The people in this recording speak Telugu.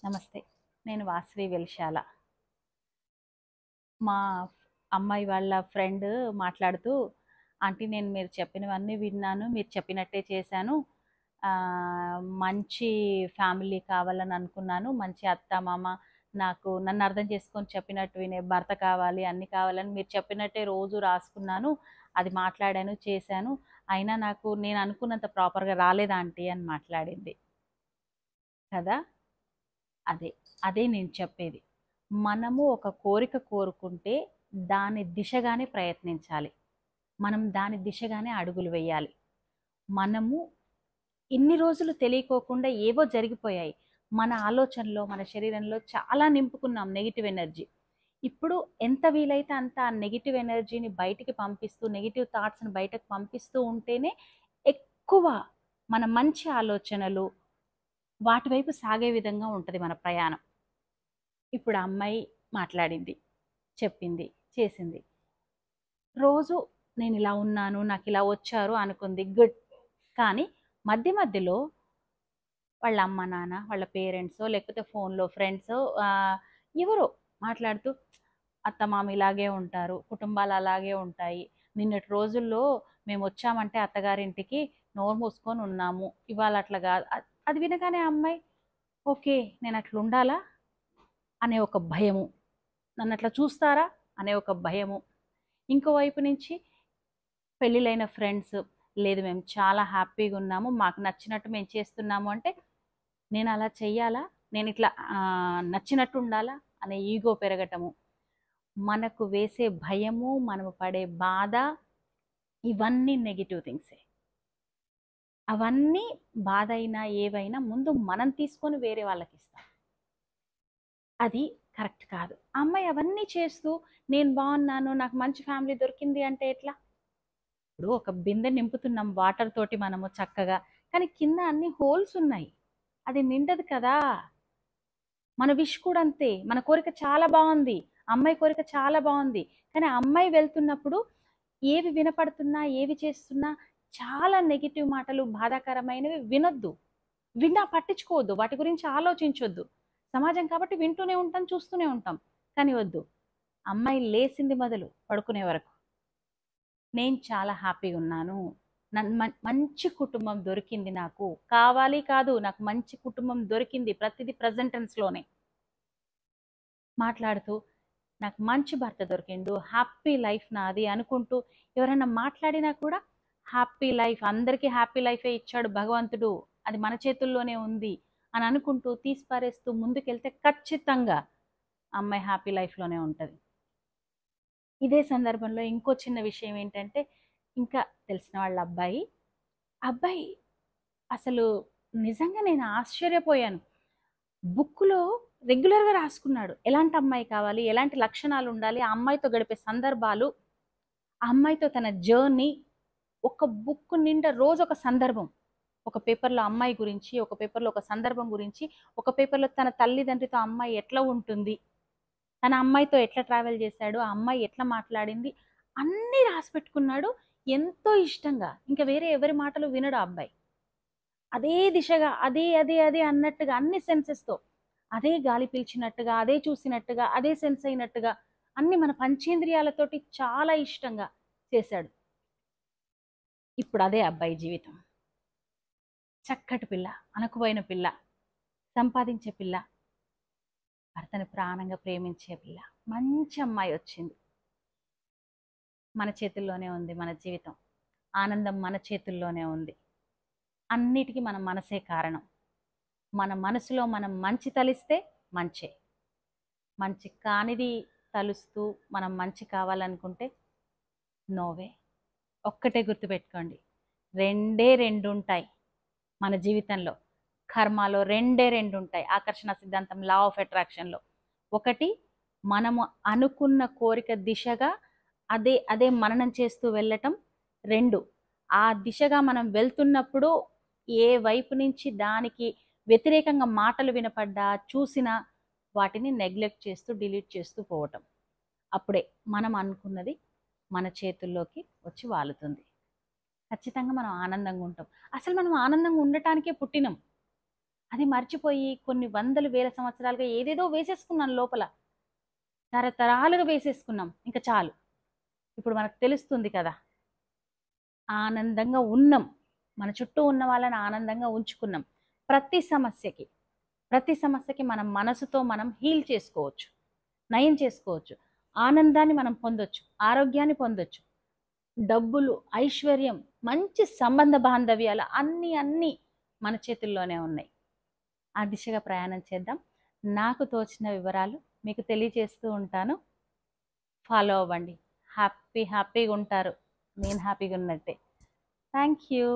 నమస్తే. నేను వాసవి వెలిశాల. మా అమ్మాయి వాళ్ళ ఫ్రెండ్ మాట్లాడుతూ, "ఆంటీ నేను మీరు చెప్పినవన్నీ విన్నాను. మీరు చెప్పినట్టే చేశాను. మంచి ఫ్యామిలీ కావాలని అనుకున్నాను. మంచి అత్త, మామ నాకు నన్ను అర్థం చేసుకొని చెప్పినట్టు వినే భర్త కావాలి. అన్నీ కావాలని మీరు చెప్పినట్టే రోజు రాసుకున్నాను. అది మాట్లాడాను, చేశాను. అయినా నాకు నేను అనుకున్నంత ప్రాపర్‌గా రాలేదు ఆంటీ" అని మాట్లాడింది. కదా! అదే. అదే నేను చెప్పేది. మనము ఒక కోరిక కోరుకుంటే దాని దిశగానే ప్రయత్నించాలి. మనం దాని దిశగానే అడుగులు వేయాలి. మనము ఇన్ని రోజులు తెలియకోకుండా ఏవో జరిగిపోయాయి. మన ఆలోచనలో, మన శరీరంలో చాలా నింపుకున్నాం నెగెటివ్ ఎనర్జీ. ఇప్పుడు ఎంత వీలైతే అంత ఆ నెగెటివ్ ఎనర్జీని బయటికి పంపిస్తూ, నెగెటివ్ థాట్స్‌ని బయటకు పంపిస్తూ ఉంటేనే ఎక్కువ మన మంచి ఆలోచనలు వాటి వైపు సాగే విధంగా ఉంటది మన ప్రయాణం. ఇప్పుడు ఆ అమ్మాయి మాట్లాడింది, చెప్పింది, చేసింది. రోజు నేనిలా ఉన్నాను, నాకిలా వచ్చారు అనుకుంది. గుడ్. కానీ మధ్య మధ్యలో వాళ్ళ అమ్మ, నాన్న, వాళ్ళ పేరెంట్సో లేకపోతే ఫోన్‌లో ఫ్రెండ్సో ఎవరో మాట్లాడుతూ అత్తమామ ఇలాగే ఉంటారు, కుటుంబాలు అలాగే ఉంటాయి. నిన్నటి రోజుల్లో మేమొచ్చామంటే అత్తగారింటికి నోరు మూసుకొని ఉన్నాము. ఇవాళ అట్లా గాదు. అది వినగానే ఆ అమ్మాయి ఓకే. నేనట్లుండాలా అనే ఒక భయము. నన్నట్లా చూస్తారా అనే ఒక భయము. ఇంకో వైపు నుంచి పెళ్ళిళ్ళైన ఫ్రెండ్స్, లేదు మేము చాలా హ్యాపీగా ఉన్నాము, మాకు నచ్చినట్టు మేము చేస్తున్నాము అంటే, నేను అలా చెయ్యాలా, నేను ఇట్లా నచ్చినట్టు ఉండాలా అనే ఈగో పెరగటము, మనకు వేసే భయము, మనము పడే బాధ, ఇవన్నీ నెగిటివ్ థింగ్సే. అవన్నీ బాధ అయినా ఏవైనా ముందు మనం తీసుకొని వేరే వాళ్ళకి ఇస్తాం. అది కరెక్ట్ కాదు. ఆ అమ్మాయి అవన్నీ చేస్తూ నేను బాగున్నాను, నాకు మంచి ఫ్యామిలీ దొరికింది అంటే ఎట్లా? ఇప్పుడు ఒక బిందె నింపుతున్నాం వాటర్ తోటి మనము చక్కగా, కానీ కింద అన్ని హోల్స్ ఉన్నాయి, అది నిండదు కదా. మన విష్ కూడా అంతే. మన కోరిక చాలా బాగుంది, అమ్మాయి కోరిక చాలా బాగుంది, కానీ ఆ అమ్మాయి వెళ్తున్నప్పుడు ఏవి వినపడుతున్నా, ఏవి చేస్తున్నా చాలా నెగిటివ్ మాటలు, బాధాకరమైనవి వినొద్దు. విన్నా పట్టించుకోవద్దు, వాటి గురించి ఆలోచించొద్దు. సమాజం కాబట్టి వింటూనే ఉంటాం, చూస్తూనే ఉంటాం. కానీ వద్దు. అమ్మాయి లేసింది మొదలు పడుకునే వరకు నేను చాలా హ్యాపీగా ఉన్నాను, మంచి కుటుంబం దొరికింది, నాకు కావాలి కాదు, నాకు మంచి కుటుంబం దొరికింది, ప్రతిదీ ప్రజెంట్ టెన్స్లోనే మాట్లాడుతూ నాకు మంచి భర్త దొరికిండు, హ్యాపీ లైఫ్ నాది అనుకుంటూ ఎవరైనా మాట్లాడినా కూడా హ్యాపీ లైఫ్, అందరికీ హ్యాపీ లైఫే ఇచ్చాడు భగవంతుడు, అది మన చేతుల్లోనే ఉంది అని అనుకుంటూ తీసిపారేస్తూ ముందుకెళ్తే ఖచ్చితంగా అమ్మాయి హ్యాపీ లైఫ్లోనే ఉంటుంది. ఇదే సందర్భంలో ఇంకో చిన్న విషయం ఏంటంటే, ఇంకా తెలిసిన వాళ్ళ అబ్బాయి అబ్బాయి అసలు నిజంగా నేను ఆశ్చర్యపోయాను. బుక్‌లో రెగ్యులర్‌గా రాసుకున్నాడు. ఎలాంటి అమ్మాయి కావాలి, ఎలాంటి లక్షణాలు ఉండాలి, ఆ అమ్మాయితో గడిపే సందర్భాలు, ఆ అమ్మాయితో తన జర్నీ, ఒక బుక్ నిండా రోజొక సందర్భం. ఒక పేపర్‌లో అమ్మాయి గురించి, ఒక పేపర్‌లో ఒక సందర్భం గురించి, ఒక పేపర్‌లో తన తల్లిదండ్రితో అమ్మాయి ఎట్లా ఉంటుంది, తన అమ్మాయితో ఎట్లా ట్రావెల్ చేశాడు, ఆ అమ్మాయి ఎట్లా మాట్లాడింది, అన్నీ రాసిపెట్టుకున్నాడు. ఎంతో ఇష్టంగా. ఇంక వేరే ఎవరి మాటలు వినడు ఆ అబ్బాయి. అదే దిశగా, అదే అదే అదే అన్నట్టుగా అన్ని సెన్సెస్‌తో, అదే గాలి పీల్చినట్టుగా, అదే చూసినట్టుగా, అదే సెన్స్ అయినట్టుగా, అన్ని మన పంచేంద్రియాలతోటి చాలా ఇష్టంగా చేశాడు. ఇప్పుడు అదే అబ్బాయి జీవితం. చక్కటి పిల్ల, అనకువైన పిల్ల, సంపాదించే పిల్ల, భర్తని ప్రాణంగా ప్రేమించే పిల్ల, మంచి అమ్మాయి వచ్చింది. మన చేతుల్లోనే ఉంది మన జీవితం. ఆనందం మన చేతుల్లోనే ఉంది. అన్నిటికీ మన మనసే కారణం. మన మనసులో మనం మంచి తలిస్తే మంచే. మంచి కానిది తలుస్తూ మనం మంచి కావాలనుకుంటే నోవే. ఒక్కటే గుర్తుపెట్టుకోండి, రెండే రెండుంటాయి మన జీవితంలో. కర్మలో రెండే రెండుంటాయి. ఆకర్షణ సిద్ధాంతం, లా ఆఫ్ అట్రాక్షన్‌లో. ఒకటి, మనము అనుకున్న కోరిక దిశగా అదే అదే మననం చేస్తూ వెళ్ళటం. 2, ఆ దిశగా మనం వెళ్తున్నప్పుడు ఏ వైపు నుంచి దానికి వ్యతిరేకంగా మాటలు వినపడ్డా, చూసినా వాటిని నెగ్లెక్ట్ చేస్తూ, డిలీట్ చేస్తూ పోవటం. అప్పుడే మనం అనుకున్నది మన చేతుల్లోకి వచ్చి వాలుతుంది. ఖచ్చితంగా మనం ఆనందంగా ఉంటాం. అసలు మనం ఆనందంగా ఉండటానికే పుట్టినం. అది మర్చిపోయి కొన్ని వందలు వేల సంవత్సరాలుగా ఏదేదో వేసేసుకున్నాం లోపల, తరతరాలుగా వేసేసుకున్నాం. ఇంకా చాలు, ఇప్పుడు మనకు తెలుస్తుంది కదా, ఆనందంగా ఉన్నాం, మన చుట్టూ ఉన్న వాళ్ళని ఆనందంగా ఉంచుకున్నాం. ప్రతి సమస్యకి మనం మనసుతో మనం హీల్ చేసుకోవచ్చు, నయం చేసుకోవచ్చు. ఆనందాన్ని మనం పొందొచ్చు, ఆరోగ్యాన్ని పొందొచ్చు, డబ్బులు, ఐశ్వర్యం, మంచి సంబంధ బాంధవ్యాలు అన్నీ మన చేతుల్లోనే ఉన్నాయి. ఆ దిశగా ప్రయాణం చేద్దాం. నాకు తోచిన వివరాలు మీకు తెలియజేస్తూ ఉంటాను. ఫాలో అవ్వండి. హ్యాపీగా ఉంటారు, నేను హ్యాపీగా ఉన్నట్టే. Thank you.